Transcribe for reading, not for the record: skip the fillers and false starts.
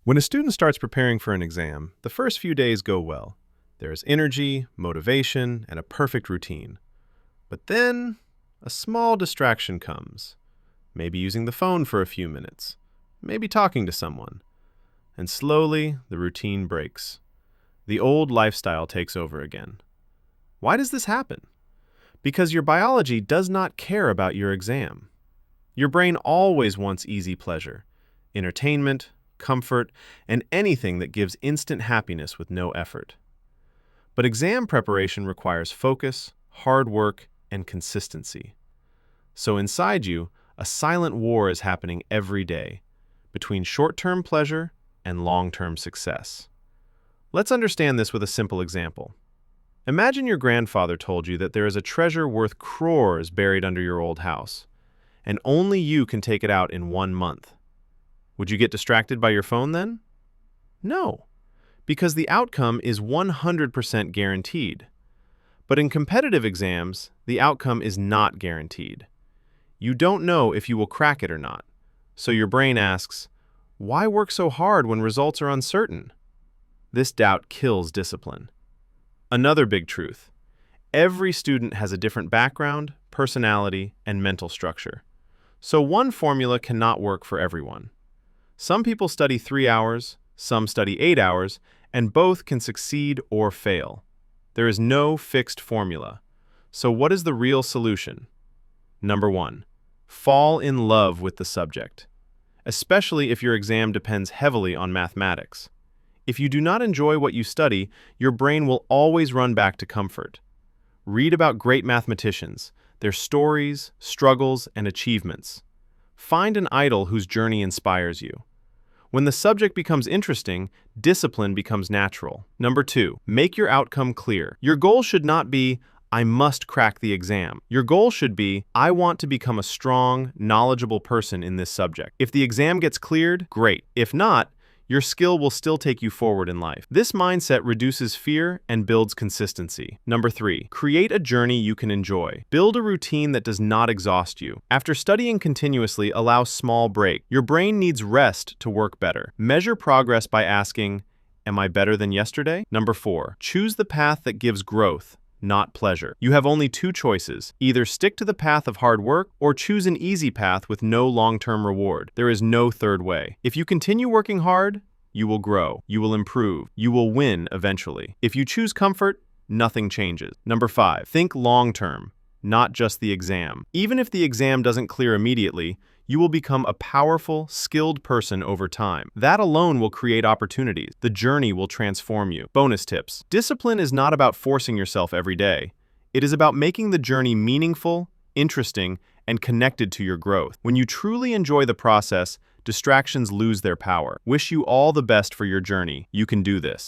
When a student starts preparing for an exam, the first few days go well. There is energy, motivation, and a perfect routine. But then, a small distraction comes. Maybe using the phone for a few minutes. Maybe talking to someone. And slowly, the routine breaks. The old lifestyle takes over again. Why does this happen? Because your biology does not care about your exam. Your brain always wants easy pleasure, entertainment, comfort, and anything that gives instant happiness with no effort. But exam preparation requires focus, hard work, and consistency. So inside you, a silent war is happening every day between short-term pleasure and long-term success. Let's understand this with a simple example. Imagine your grandfather told you that there is a treasure worth crores buried under your old house, and only you can take it out in 1 month. Would you get distracted by your phone then? No, because the outcome is 100% guaranteed. But in competitive exams, the outcome is not guaranteed. You don't know if you will crack it or not. So your brain asks, why work so hard when results are uncertain? This doubt kills discipline. Another big truth. Every student has a different background, personality, and mental structure. So one formula cannot work for everyone. Some people study 3 hours, some study 8 hours, and both can succeed or fail. There is no fixed formula. So what is the real solution? Number 1, fall in love with the subject, especially if your exam depends heavily on mathematics. If you do not enjoy what you study, your brain will always run back to comfort. Read about great mathematicians, their stories, struggles, and achievements. Find an idol whose journey inspires you. When the subject becomes interesting, discipline becomes natural. Number 2, make your outcome clear. Your goal should not be, I must crack the exam. Your goal should be, I want to become a strong, knowledgeable person in this subject. If the exam gets cleared, great. If not, your skill will still take you forward in life. This mindset reduces fear and builds consistency. Number 3, create a journey you can enjoy. Build a routine that does not exhaust you. After studying continuously, allow small breaks. Your brain needs rest to work better. Measure progress by asking, am I better than yesterday? Number 4, choose the path that gives growth, not pleasure. You have only 2 choices. Either stick to the path of hard work or choose an easy path with no long-term reward. There is no third way. If you continue working hard, you will grow, you will improve, you will win eventually. If you choose comfort, nothing changes. Number 5, think long-term, not just the exam. Even if the exam doesn't clear immediately, you will become a powerful, skilled person over time. That alone will create opportunities. The journey will transform you. Bonus tips. Discipline is not about forcing yourself every day. It is about making the journey meaningful, interesting, and connected to your growth. When you truly enjoy the process, distractions lose their power. Wish you all the best for your journey. You can do this.